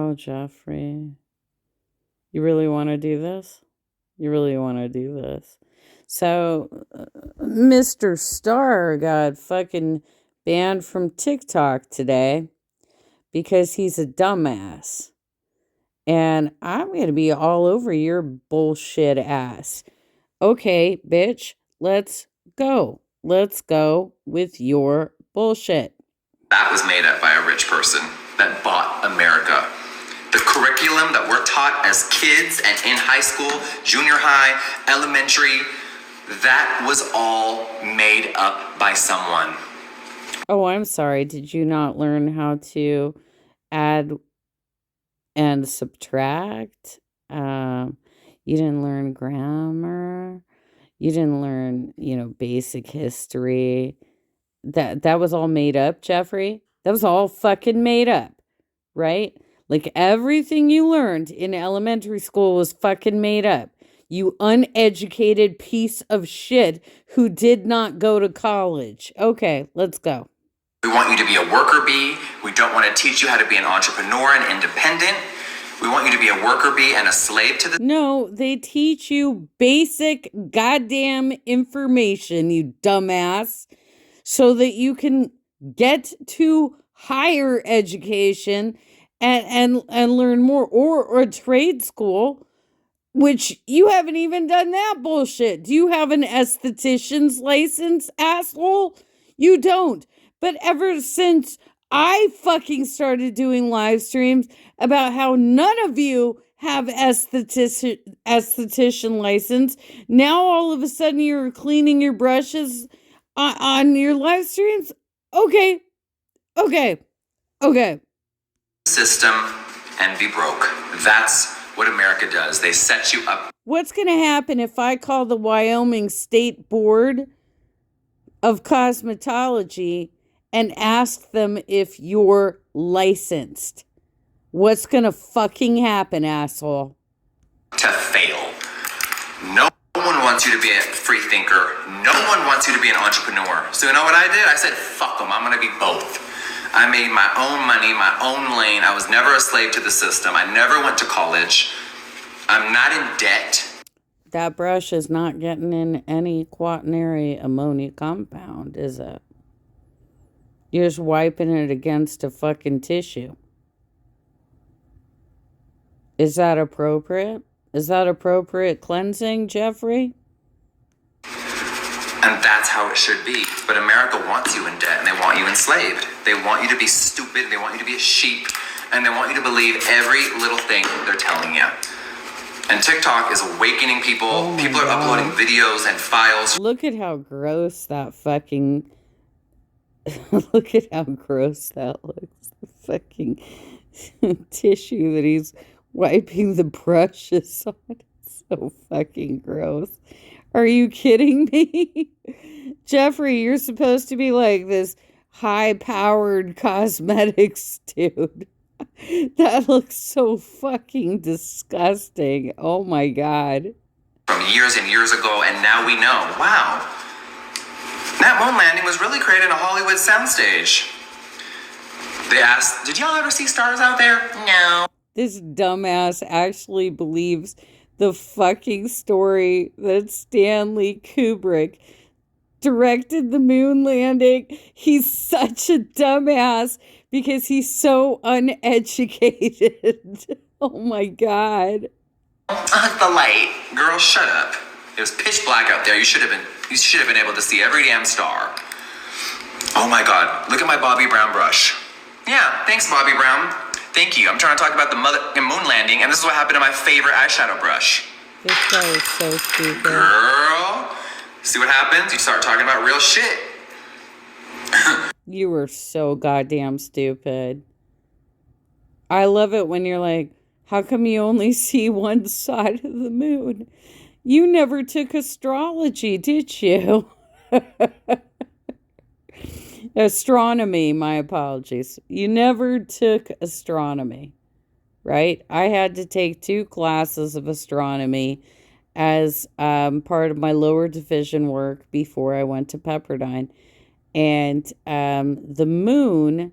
Oh, Jeffrey. You really want to do this? You really want to do this? So, Mr. Star got fucking banned from TikTok today because he's a dumbass. And I'm going to be all over your bullshit ass. Okay, bitch, let's go. Let's go with your bullshit. That was made up by a rich person that bought America. The curriculum that we're taught as kids and in high school, junior high, elementary, that was all made up by someone. Oh, I'm sorry. Did you not learn how to add and subtract? You didn't learn grammar. You didn't learn, basic history. That was all made up, Jeffrey. That was all fucking made up, right? Like everything you learned in elementary school was fucking made up. You uneducated piece of shit who did not go to college. Okay, let's go. We want you to be a worker bee. We don't want to teach you how to be an entrepreneur and independent. We want you to be a worker bee and a slave to the... No, they teach you basic goddamn information, you dumbass, so that you can get to higher education and learn more, or a trade school, which you haven't even done that bullshit. Do you have an esthetician's license, asshole? You don't. But ever since I fucking started doing live streams about how none of you have esthetician license, now all of a sudden you're cleaning your brushes on your live streams? Okay. System and be broke. That's what America does. They set you up. What's going to happen if I call the Wyoming State Board of Cosmetology and ask them if you're licensed? What's going to fucking happen, asshole? To fail. No one wants you to be a free thinker. No one wants you to be an entrepreneur. So you know what I did? I said, fuck them. I'm going to be both. I made my own money, my own lane. I was never a slave to the system. I never went to college. I'm not in debt. That brush is not getting in any quaternary ammonia compound, is it? You're just wiping it against a fucking tissue. Is that appropriate? Is that appropriate cleansing, Jeffrey? And that's how it should be. But America wants you in debt and they want you enslaved. They want you to be stupid. They want you to be a sheep. And they want you to believe every little thing they're telling you. And TikTok is awakening people. Oh people are uploading videos and files. Look at how gross that fucking... Look at how gross that looks. The fucking tissue that he's wiping the brushes on. It's so fucking gross. Are you kidding me? Jeffrey, you're supposed to be like this high-powered cosmetics dude. That looks so fucking disgusting. Oh my God. From years and years ago, and now we know, wow, that moon landing was really created in a Hollywood soundstage. They asked, did y'all ever see stars out there? No. This dumbass actually believes the fucking story that Stanley Kubrick directed the moon landing. He's such a dumbass because he's so uneducated. Oh my God. The light. Girl, shut up. It was pitch black out there. You should have been able to see every damn star. Oh my God. Look at my Bobby Brown brush. Yeah, thanks, Bobby Brown. Thank you. I'm trying to talk about the moon landing, and this is what happened to my favorite eyeshadow brush. This guy is so stupid. Girl, see what happens? You start talking about real shit. You were so goddamn stupid. I love it when you're like, how come you only see one side of the moon? You never took astrology, did you? Astronomy, my apologies. You never took astronomy, right? I had to take 2 classes of astronomy as part of my lower division work before I went to Pepperdine. And the moon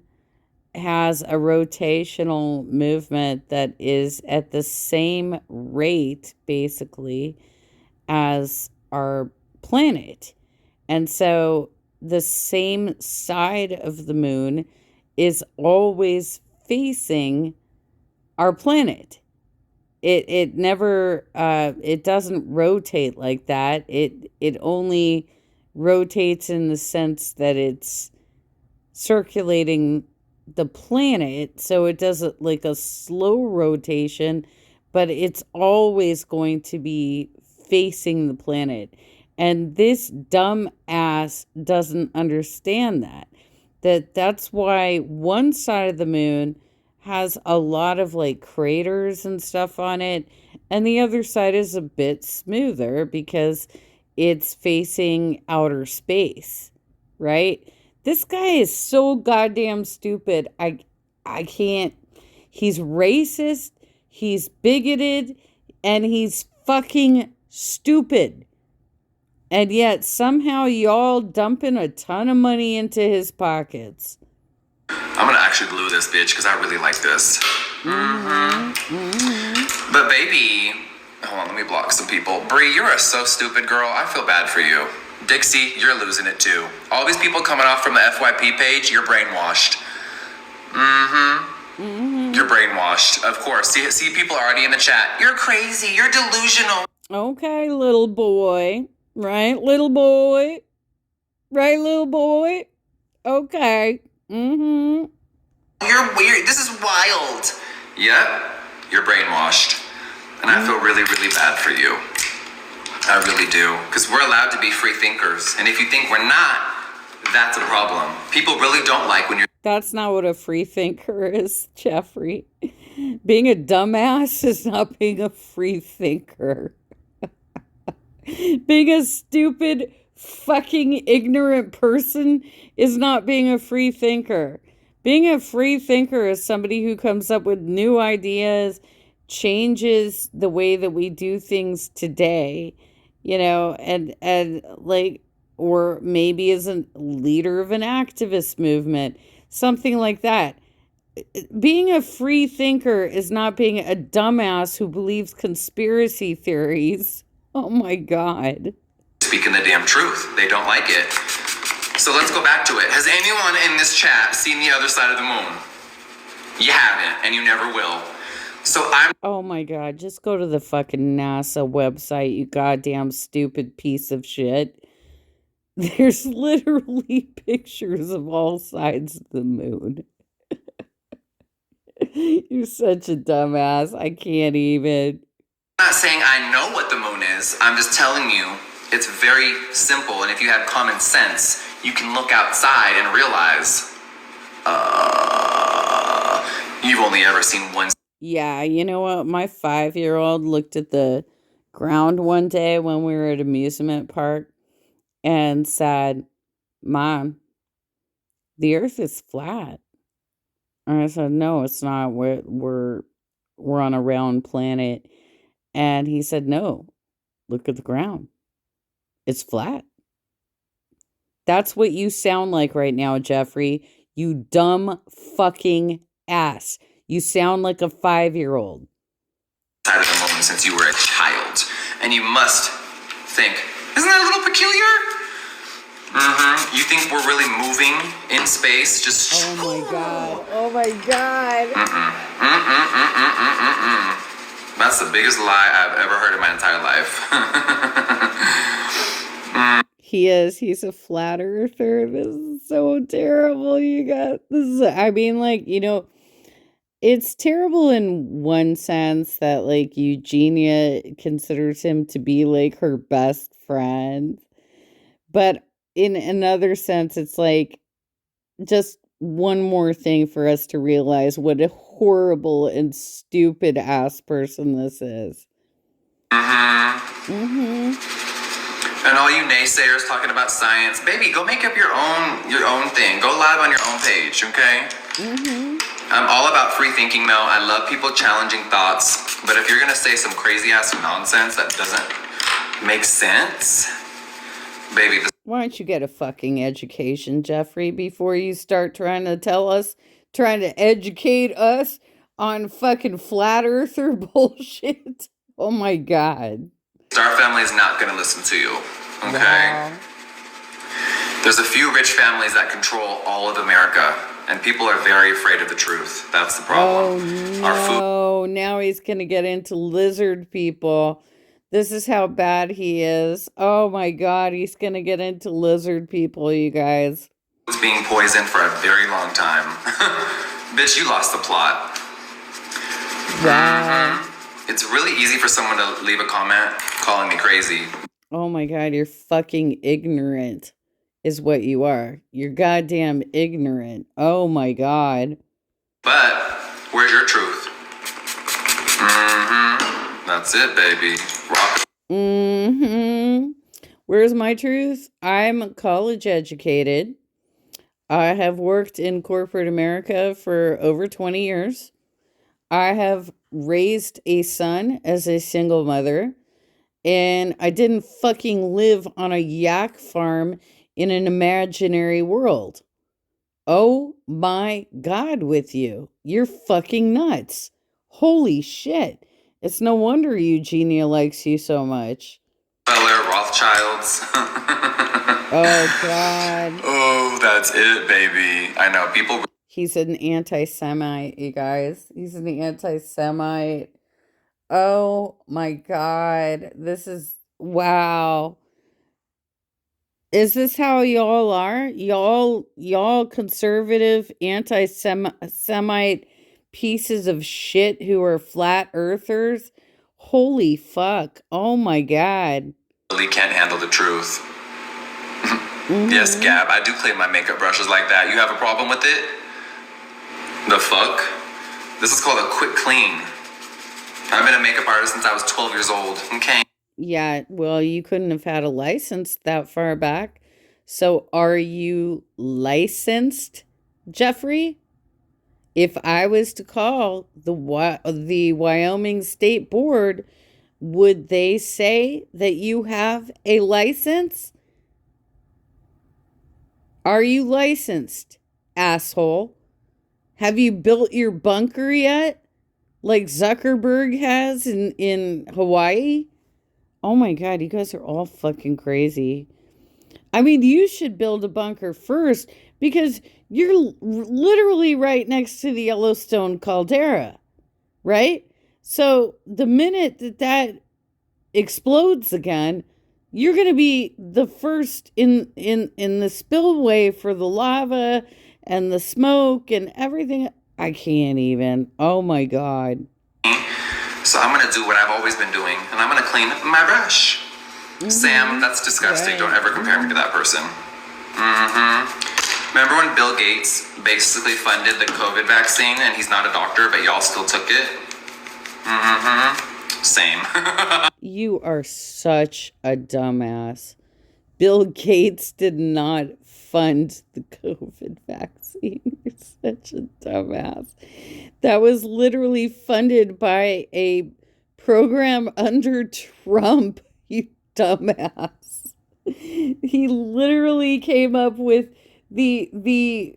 has a rotational movement that is at the same rate, basically, as our planet. And so the same side of the moon is always facing our planet. It never it doesn't rotate like that. It only rotates in the sense that it's circulating the planet, so it does it like a slow rotation, but it's always going to be facing the planet. And this dumb ass doesn't understand that's why one side of the moon has a lot of like craters and stuff on it, and the other side is a bit smoother because it's facing outer space, right? This guy is so goddamn stupid. I can't. He's racist, he's bigoted, and he's fucking stupid. And yet somehow y'all dumping a ton of money into his pockets. I'm gonna actually glue this bitch because I really like this. But baby, hold on, let me block some people. Bree, you're so stupid, girl. I feel bad for you. Dixie, you're losing it too. All these people coming off from the FYP page, you're brainwashed. You're brainwashed, of course. See people already in the chat. You're crazy. You're delusional. Okay, little boy. Right, little boy? Right, little boy? Okay. You're weird. This is wild. Yep, you're brainwashed. And I feel really, really bad for you. I really do. Because we're allowed to be free thinkers. And if you think we're not, that's a problem. People really don't like when you're... That's not what a free thinker is, Jeffrey. Being a dumbass is not being a free thinker. Being a stupid, fucking ignorant person is not being a free thinker. Being a free thinker is somebody who comes up with new ideas, changes the way that we do things today, and like, or maybe is a leader of an activist movement, something like that. Being a free thinker is not being a dumbass who believes conspiracy theories. Oh my God. Speaking the damn truth. They don't like it. So let's go back to it. Has anyone in this chat seen the other side of the moon? You haven't, and you never will. So Oh my God, just go to the fucking NASA website, you goddamn stupid piece of shit. There's literally pictures of all sides of the moon. You're such a dumbass. I can't even. I'm not saying I know what the moon is. I'm just telling you it's very simple. And if you have common sense, you can look outside and realize you've only ever seen one. Yeah, you know what? My 5-year-old looked at the ground one day when we were at amusement park and said, "Mom, the earth is flat." And I said, "No, it's not. We're on a round planet." And he said, "No, look at the ground. It's flat." That's what you sound like right now, Jeffrey. You dumb fucking ass. You sound like a 5-year-old. Side of the moon since you were a child. And you must think, isn't that a little peculiar? You think we're really moving in space? Just... Oh my God. Oh my God. That's the biggest lie I've ever heard in my entire life. He is. He's a flat earther. This is so terrible. It's terrible in one sense that like Eugenia considers him to be like her best friend. But in another sense, it's like just one more thing for us to realize what a horrible and stupid ass person this is. And all you naysayers talking about science, baby, go make up your own thing. Go live on your own page, okay? I'm all about free thinking, Mel. I love people challenging thoughts. But if you're going to say some crazy ass nonsense that doesn't make sense, baby. Why don't you get a fucking education, Jeffrey, before you start trying to tell us trying to educate us on fucking flat earther bullshit. Oh my God. Our family is not going to listen to you. Okay? Wow. There's a few rich families that control all of America, and people are very afraid of the truth. That's the problem. Oh Our food no, now he's gonna get into lizard people. This is how bad he is. Oh my God, he's gonna get into lizard people, you guys. is being poisoned for a very long time. Bitch, you lost the plot. Wow. It's really easy for someone to leave a comment calling me crazy. Oh my God, you're fucking ignorant, is what you are. You're goddamn ignorant. Oh my God. But where's your truth? That's it, baby. Rock. Where's my truth? I'm college educated. I have worked in corporate America for over 20 years. I have raised a son as a single mother. And I didn't fucking live on a yak farm in an imaginary world. Oh my God with you. You're fucking nuts. Holy shit. It's no wonder Eugenia likes you so much. Rockefeller, Rothschilds. Oh God. Oh, that's it, baby. I know people. He's an anti-Semite, you guys. He's an anti-Semite. Oh my God. This is, wow. Is this how y'all are? Y'all conservative anti-Semite pieces of shit who are flat earthers? Holy fuck. Oh my God. Really can't handle the truth. Yes, Gab, I do clean my makeup brushes like that. You have a problem with it? The fuck? This is called a quick clean. I've been a makeup artist since I was 12 years old. Okay. Yeah, well, you couldn't have had a license that far back. So are you licensed, Jeffrey? If I was to call the Wyoming State Board, would they say that you have a license? Are you licensed, asshole? Have you built your bunker yet? Like Zuckerberg has in Hawaii? Oh my God, you guys are all fucking crazy. I mean, you should build a bunker first because you're literally right next to the Yellowstone caldera, right? So the minute that explodes again, you're going to be the first in the spillway for the lava and the smoke and everything. I can't even. Oh my God. So I'm going to do what I've always been doing, and I'm going to clean my brush. Sam, that's disgusting. Right. Don't ever compare me to that person. Remember when Bill Gates basically funded the COVID vaccine, and he's not a doctor, but y'all still took it? Same. You are such a dumbass. Bill Gates did not fund the COVID vaccine. You're such a dumbass. That was literally funded by a program under Trump, you dumbass. He literally came up with the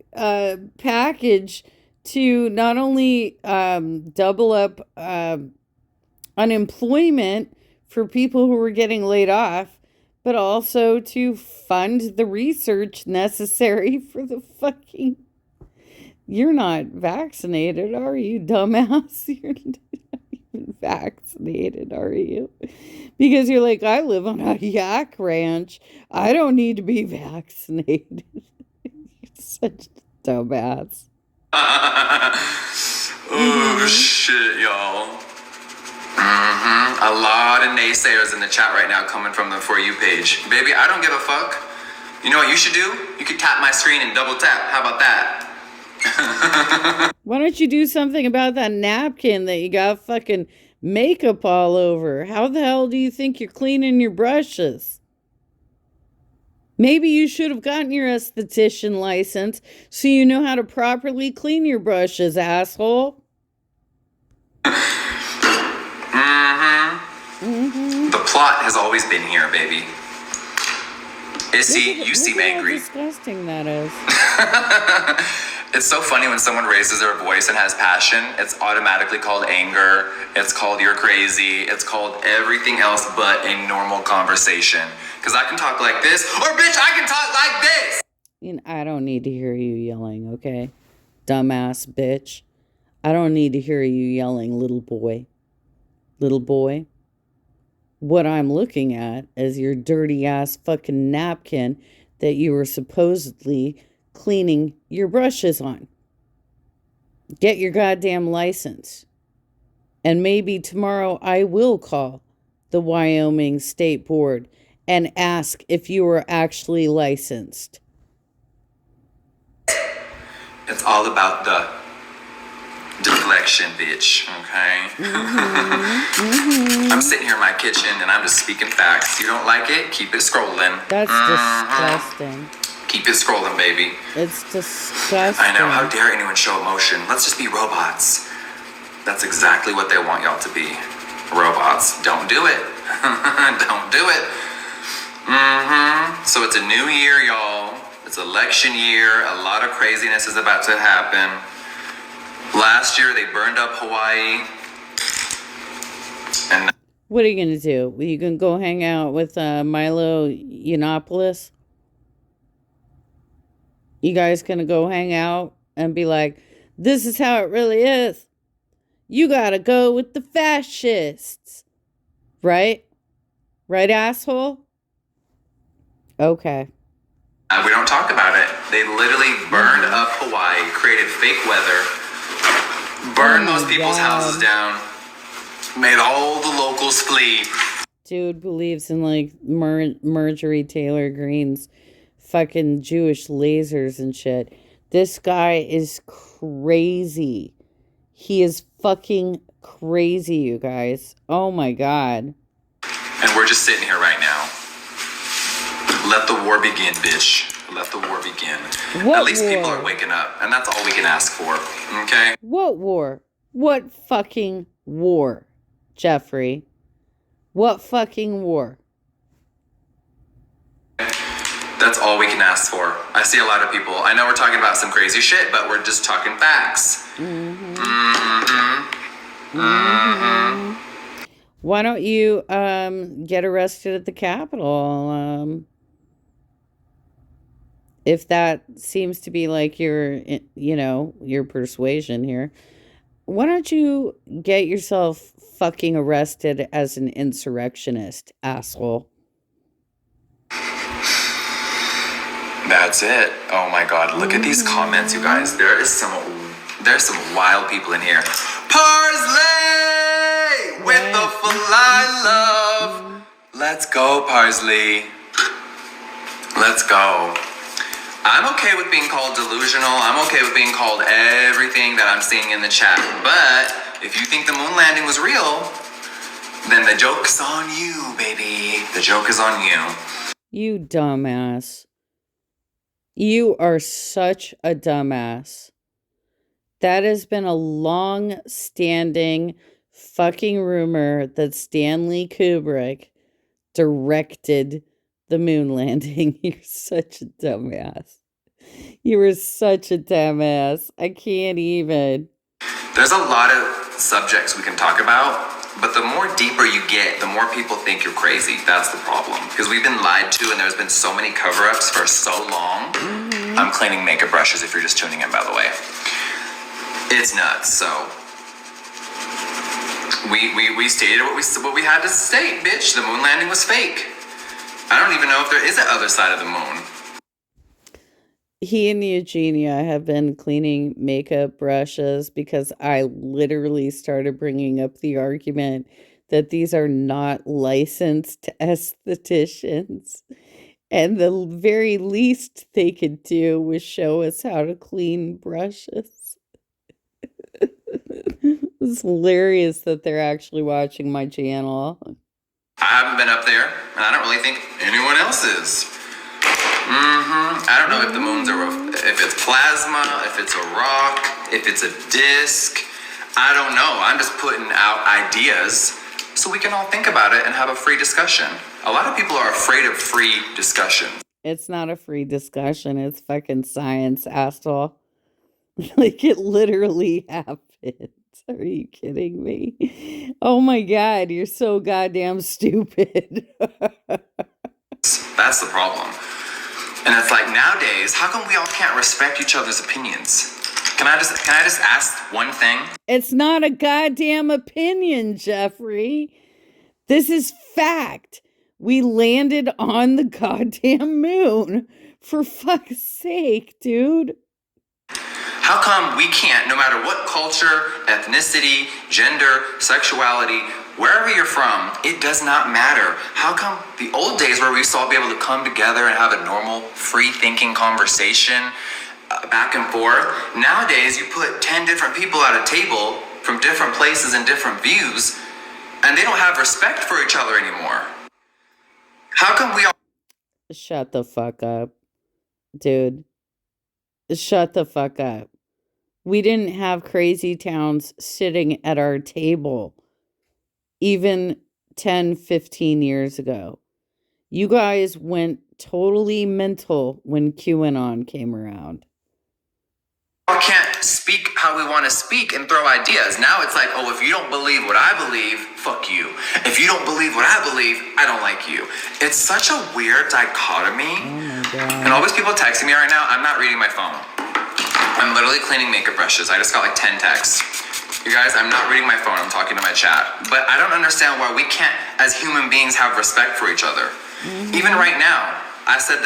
package to not only double up unemployment for people who were getting laid off, but also to fund the research necessary for the fucking... You're not vaccinated, are you, dumbass? You're not even vaccinated, are you? Because you're like, I live on a yak ranch. I don't need to be vaccinated. You're such a dumbass. Oh, shit, y'all. A lot of naysayers in the chat right now coming from the For You page. Baby, I don't give a fuck. You know what you should do? You could tap my screen and double tap. How about that? Why don't you do something about that napkin that you got fucking makeup all over? How the hell do you think you're cleaning your brushes? Maybe you should have gotten your esthetician license so you know how to properly clean your brushes, asshole. The plot has always been here, baby. You seem angry. How disgusting that is. It's so funny when someone raises their voice and has passion, it's automatically called anger, it's called you're crazy, it's called everything else but a normal conversation. Because I can talk like this, or bitch, I can talk like this! I don't need to hear you yelling, okay? Dumbass bitch. I don't need to hear you yelling, little boy. Little boy. What I'm looking at is your dirty ass fucking napkin that you were supposedly cleaning your brushes on. Get your goddamn license. And maybe tomorrow I will call the Wyoming State Board and ask if you are actually licensed. It's all about the deflection, bitch, okay? I'm sitting here in my kitchen and I'm just speaking facts. You don't like it? Keep it scrolling. That's disgusting. Keep it scrolling, baby. It's disgusting. I know. How dare anyone show emotion? Let's just be robots. That's exactly what they want y'all to be. Robots. Don't do it. Don't do it. So it's a new year, y'all. It's election year. A lot of craziness is about to happen. Last year, they burned up Hawaii. And what are you going to do? You going to go hang out with Milo Yiannopoulos? You guys going to go hang out and be like, this is how it really is. You got to go with the fascists. Right? Right, asshole? Okay. We don't talk about it. They literally burned up Hawaii, created fake weather, burned those people's houses down, made all the locals flee. Dude believes in like Marjorie Taylor Greene's fucking Jewish lasers and shit. This guy is crazy. He is fucking crazy, you guys. Oh my God. And we're just sitting here right now. Let the war begin, bitch. Let the war begin. What At least war? people are waking up, and that's all we can ask for, okay? What war? What fucking war, Jeffrey? What fucking war? That's all we can ask for. I see a lot of people. I know we're talking about some crazy shit, but we're just talking facts. Why don't you get arrested at the Capitol? If that seems to be like your persuasion here, why don't you get yourself fucking arrested as an insurrectionist, asshole? That's it. Oh my God! Look at these comments, you guys. There's some wild people in here. Parsley with the fly love. Let's go, Parsley. Let's go. I'm okay with being called delusional. I'm okay with being called everything that I'm seeing in the chat. But if you think the moon landing was real, then the joke's on you, baby. The joke is on you. You dumbass. You are such a dumbass. That has been a long-standing fucking rumor that Stanley Kubrick directed the moon landing. You're such a dumbass. You were such a dumbass. I can't even. There's a lot of subjects we can talk about, but the more deeper you get, the more people think you're crazy. That's the problem. Because we've been lied to and there's been so many cover-ups for so long. I'm cleaning makeup brushes if you're just tuning in, by the way. It's nuts. So we stated what we had to state, bitch. The moon landing was fake. I don't even know if there is an other side of the moon. He and Eugenia have been cleaning makeup brushes because I literally started bringing up the argument that these are not licensed estheticians. And the very least they could do was show us how to clean brushes. It's hilarious that they're actually watching my channel. I haven't been up there, and I don't really think anyone else is. I don't know if the moon's if it's plasma, if it's a rock, if it's a disc. I don't know. I'm just putting out ideas so we can all think about it and have a free discussion. A lot of people are afraid of free discussion. It's not a free discussion. It's fucking science, asshole. Like it literally happened. Are you kidding me? Oh my God, you're so goddamn stupid. That's the problem. And it's like nowadays, how come we all can't respect each other's opinions? Can I just ask one thing? It's not a goddamn opinion, Jeffrey. This is fact. We landed on the goddamn moon. For fuck's sake, dude. How come we can't, no matter what culture, ethnicity, gender, sexuality, wherever you're from, it does not matter. How come the old days where we used to all be able to come together and have a normal, free-thinking conversation back and forth, nowadays you put 10 different people at a table from different places and different views, and they don't have respect for each other anymore. How come we all... Shut the fuck up, dude. Shut the fuck up. We didn't have crazy towns sitting at our table even 10, 15 years ago. You guys went totally mental when QAnon came around. can't speak how we want to speak and throw ideas. Now it's like, oh, if you don't believe what I believe, fuck you. If you don't believe what I believe, I don't like you. It's such a weird dichotomy. Oh my God. And all these people texting me right now, I'm not reading my phone. I'm literally cleaning makeup brushes. I just got like 10 texts. You guys, I'm not reading my phone. I'm talking to my chat. But I don't understand why we can't, as human beings, have respect for each other. Mm-hmm. Even right now, I said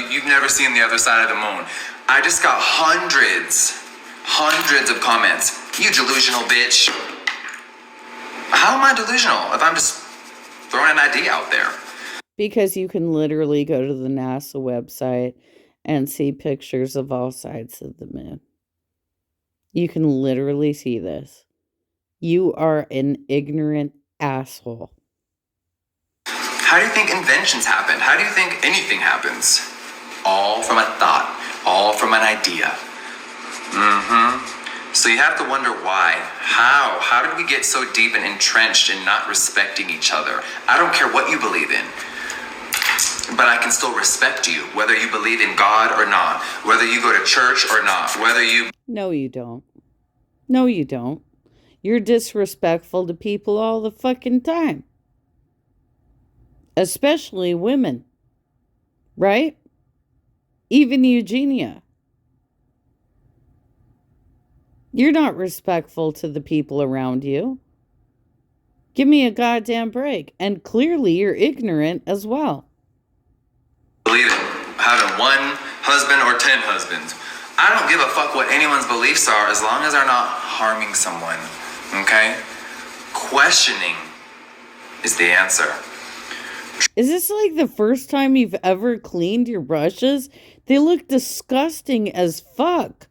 you've never seen the other side of the moon. I just got hundreds of comments. You delusional bitch. How am I delusional if I'm just throwing an idea out there? Because you can literally go to the NASA website and see pictures of all sides of the moon. You can literally see this. You are an ignorant asshole. How do you think inventions happen? How do you think anything happens? All from a thought. All from an idea. So you have to wonder why. How did we get so deep and entrenched in not respecting each other? I don't care what you believe in. But I can still respect you, whether you believe in God or not, whether you go to church or not, whether you... No, you don't. No, you don't. You're disrespectful to people all the fucking time. Especially women. Right? Even Eugenia. You're not respectful to the people around you. Give me a goddamn break. And clearly you're ignorant as well. Believe in having one husband or 10 husbands. I don't give a fuck what anyone's beliefs are as long as they're not harming someone. Okay? Questioning is the answer. Is this like the first time you've ever cleaned your brushes? They look disgusting as fuck.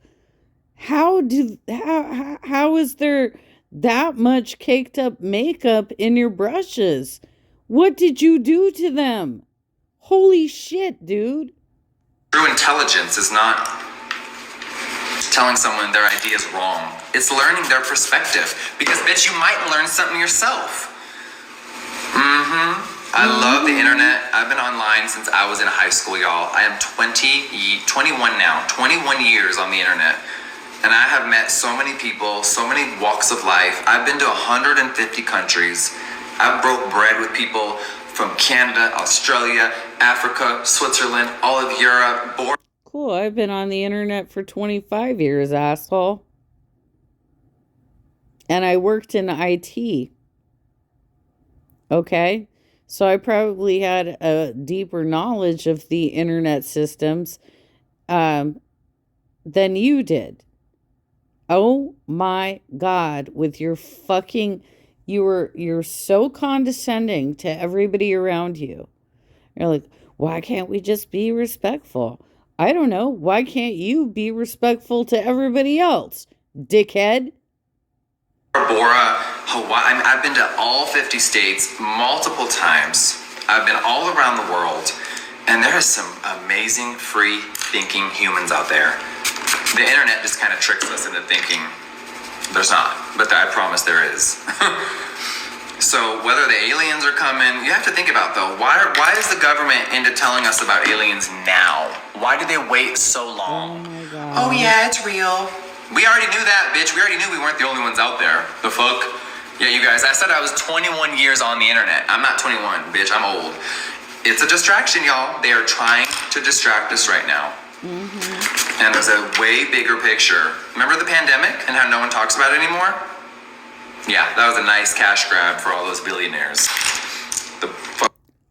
How is there that much caked up makeup in your brushes? What did you do to them? Holy shit, dude. True intelligence is not telling someone their idea is wrong. It's learning their perspective. Because, bitch, you might learn something yourself. I love the internet. I've been online since I was in high school, y'all. I am 21 now. 21 years on the internet. And I have met so many people, so many walks of life. I've been to 150 countries. I've broke bread with people from Canada, Australia, Africa, Switzerland, all of Europe. Cool, I've been on the internet for 25 years, asshole. And I worked in IT. Okay? So I probably had a deeper knowledge of the internet systems than you did. Oh my God, with your fucking... You're so condescending to everybody around you. You're like, why can't we just be respectful? I don't know. Why can't you be respectful to everybody else, dickhead? Bora, Hawaii. I've been to all 50 states multiple times. I've been all around the world. And there are some amazing, free-thinking humans out there. The internet just kind of tricks us into thinking there's not, but I promise there is. So whether the aliens are coming, you have to think about though, why is the government into telling us about aliens now? Why did they wait so long? Oh my God. Oh yeah, it's real. We already knew that, bitch. We already knew we weren't the only ones out there. The fuck? Yeah, you guys, I said I was 21 years on the internet. I'm not 21, bitch. I'm old. It's a distraction, y'all. They are trying to distract us right now. Mm-hmm. And there's a way bigger picture. Remember the pandemic and how no one talks about it anymore? Yeah, that was a nice cash grab for all those billionaires.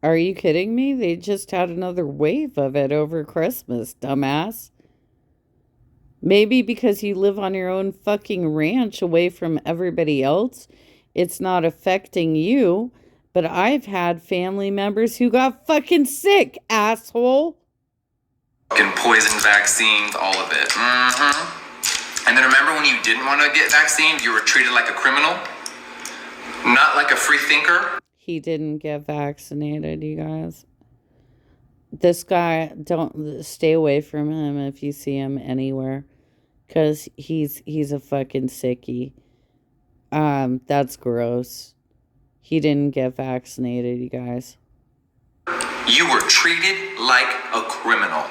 Are you kidding me? They just had another wave of it over Christmas, dumbass. Maybe because you live on your own fucking ranch away from everybody else, it's not affecting you. But I've had family members who got fucking sick, asshole. Fucking poison vaccines, all of it. Mm-hmm. And then remember when you didn't want to get vaccinated, you were treated like a criminal? Not like a free thinker? He didn't get vaccinated, you guys. This guy, don't stay away from him if you see him anywhere. Because he's a fucking sickie. That's gross. He didn't get vaccinated, you guys. You were treated like a criminal.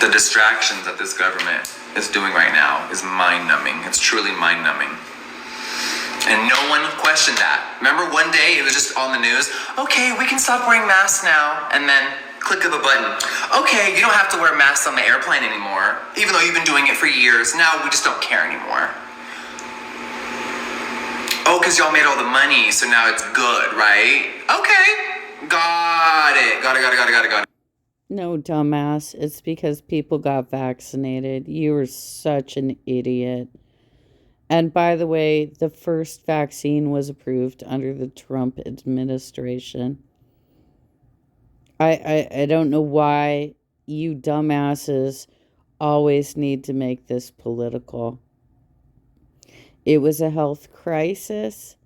The distractions that this government is doing right now is mind-numbing. It's truly mind-numbing. And no one questioned that. Remember one day it was just on the news, okay, we can stop wearing masks now, and then click of a button. Okay, you don't have to wear masks on the airplane anymore, even though you've been doing it for years. Now we just don't care anymore. Oh, because y'all made all the money, so now it's good, right? Okay, got it. No, dumbass. It's because people got vaccinated. You are such an idiot. And by the way, the first vaccine was approved under the Trump administration. I don't know why you dumbasses always need to make this political. It was a health crisis.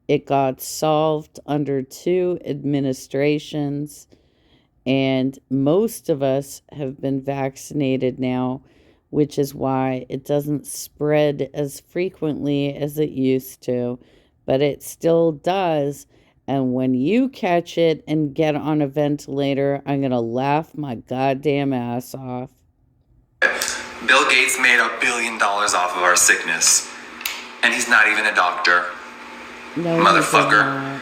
It got solved under 2 administrations. And most of us have been vaccinated now, which is why it doesn't spread as frequently as it used to. But it still does. And when you catch it and get on a ventilator, I'm going to laugh my goddamn ass off. Bill Gates made $1 billion off of our sickness. And he's not even a doctor. No, motherfucker.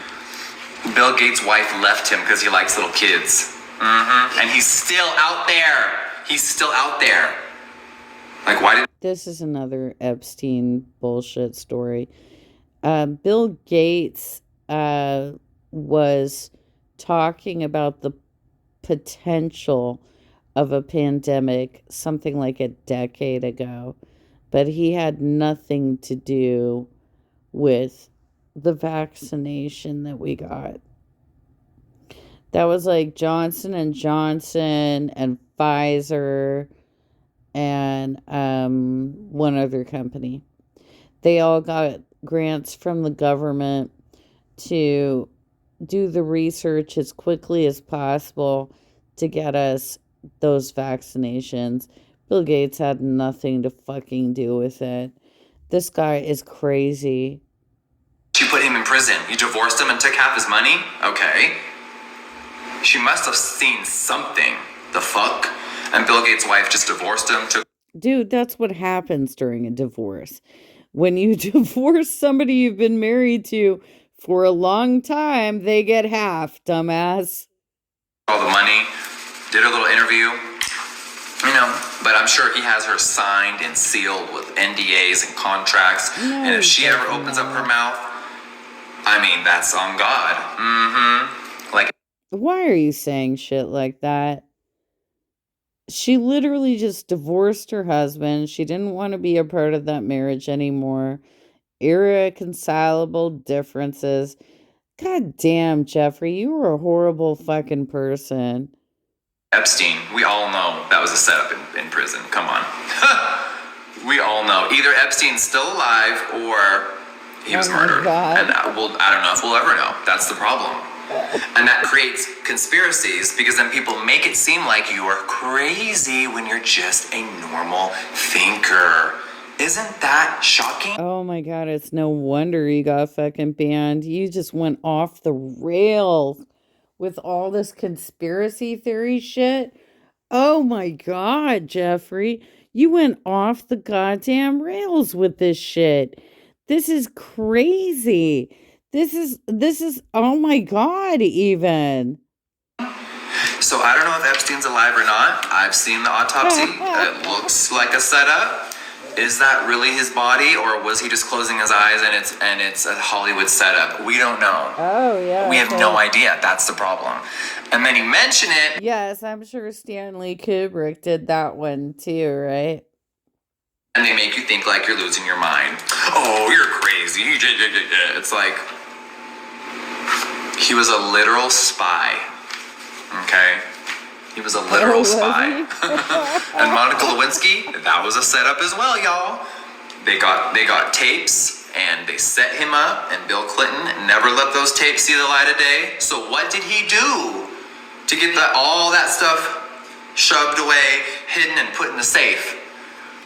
Bill Gates' wife left him because he likes little kids. Mm-hmm. And he's still out there. Like, why did... This is another Epstein bullshit story. Bill Gates was talking about the potential of a pandemic something like a decade ago, but he had nothing to do with the vaccination that we got. That was like Johnson and Johnson and Pfizer and one other company. They all got grants from the government to do the research as quickly as possible to get us those vaccinations. Bill Gates had nothing to fucking do with it. This guy is crazy. She put him in prison. You divorced him and took half his money? Okay. She must have seen something. The fuck? And Bill Gates' wife just divorced him. Dude, that's what happens during a divorce. When you divorce somebody you've been married to for a long time, they get half, dumbass. All the money. Did a little interview. You know, but I'm sure he has her signed and sealed with NDAs and contracts. No, and if she ever opens up her mouth, I mean, that's on God. Mm-hmm. Like, why are you saying shit like that? She literally just divorced her husband. She didn't want to be a part of that marriage anymore. Irreconcilable differences. God damn, Jeffrey, you were a horrible fucking person. Epstein, we all know that was a setup in prison. Come on. We all know. Either Epstein's still alive or he was murdered. And I don't know if we'll ever know. That's the problem. And that creates conspiracies because then people make it seem like you are crazy when you're just a normal thinker. Isn't Isn't that shocking? Oh my God, it's no wonder you got fucking banned. You just went off the rails with all this conspiracy theory shit. Oh my God, Jeffrey. You went off the goddamn rails with this shit. This is crazy. This is oh my God, even. So I don't know if Epstein's alive or not. I've seen the autopsy. It looks like a setup. Is that really his body, or was he just closing his eyes and it's a Hollywood setup? We don't know. Oh yeah. We have no idea. That's the problem. And then you mention it. Yes, I'm sure Stanley Kubrick did that one too, right? And they make you think like you're losing your mind. Oh, you're crazy. It's like he was a literal spy. Okay? He was a literal spy. And Monica Lewinsky, that was a setup as well, y'all. They got tapes and they set him up, and Bill Clinton never let those tapes see the light of day. So what did he do to get all that stuff shoved away, hidden, and put in the safe?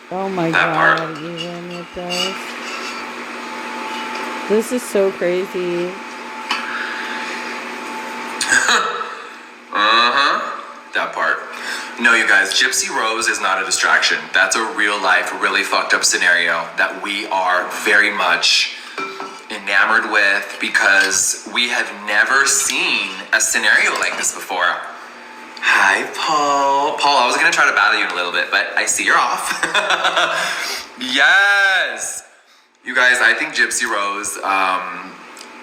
Oh my That God, part. even with this. This is so crazy. That part. No, you guys, Gypsy Rose is not a distraction. That's a real life, really fucked up scenario that we are very much enamored with because we have never seen a scenario like this before. Hi, Paul. Paul, I was gonna try to battle you in a little bit, but I see you're off. Yes! You guys, I think Gypsy Rose,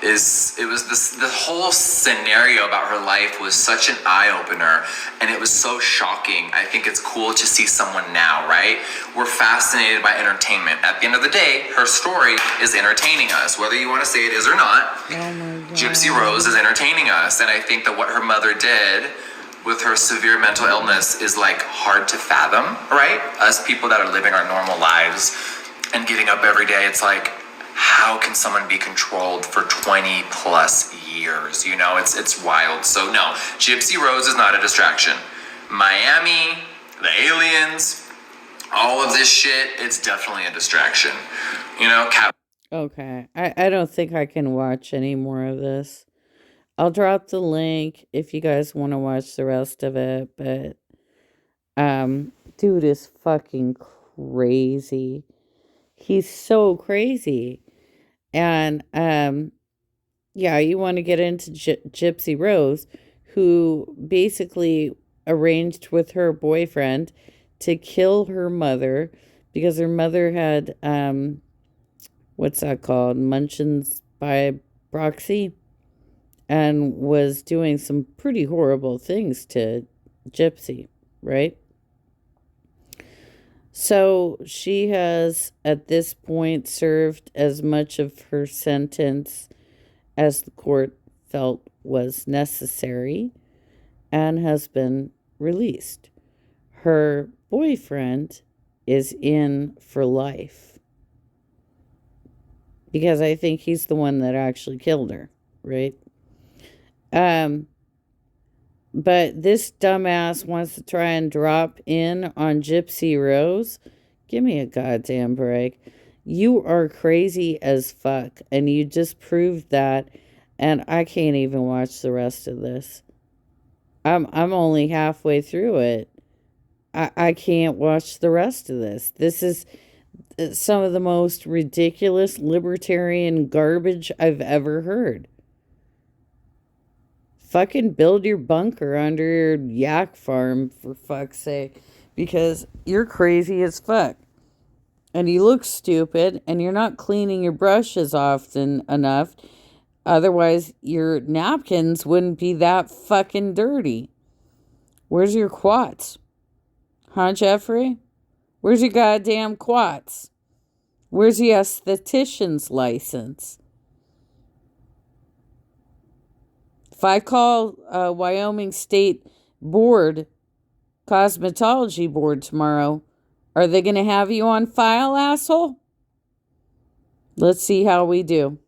the whole scenario about her life was such an eye-opener, and it was so shocking. I think it's cool to see someone now, right? We're fascinated by entertainment. At the end of the day, her story is entertaining us, whether you want to say it is or not. Oh my God. Gypsy Rose is entertaining us, and I think that what her mother did with her severe mental illness is like hard to fathom, right? Us people that are living our normal lives and getting up every day, it's like, how can someone be controlled for 20 plus years? You know, it's wild. So no, Gypsy Rose is not a distraction. Miami, the aliens, all of this shit, it's definitely a distraction. You know, Okay. I don't think I can watch any more of this. I'll drop the link if you guys want to watch the rest of it, but dude is fucking crazy. He's so crazy. And yeah, you want to get into Gypsy Rose, who basically arranged with her boyfriend to kill her mother because her mother had what's that called? Munchins by proxy, and was doing some pretty horrible things to Gypsy, right? So she has, at this point, served as much of her sentence as the court felt was necessary and has been released. Her boyfriend is in for life because I think he's the one that actually killed her, right? But this dumbass wants to try and drop in on Gypsy Rose. Give me a goddamn break. You are crazy as fuck, and you just proved that, and I can't even watch the rest of this. I'm only halfway through it. I can't watch the rest of this. This is some of the most ridiculous libertarian garbage I've ever heard. Fucking build your bunker under your yak farm, for fuck's sake, because you're crazy as fuck. And you look stupid, and you're not cleaning your brushes often enough. Otherwise, your napkins wouldn't be that fucking dirty. Where's your quats? Huh, Jeffrey? Where's your goddamn quats? Where's the esthetician's license? If I call Wyoming State Board, Cosmetology Board tomorrow, are they going to have you on file, asshole? Let's see how we do.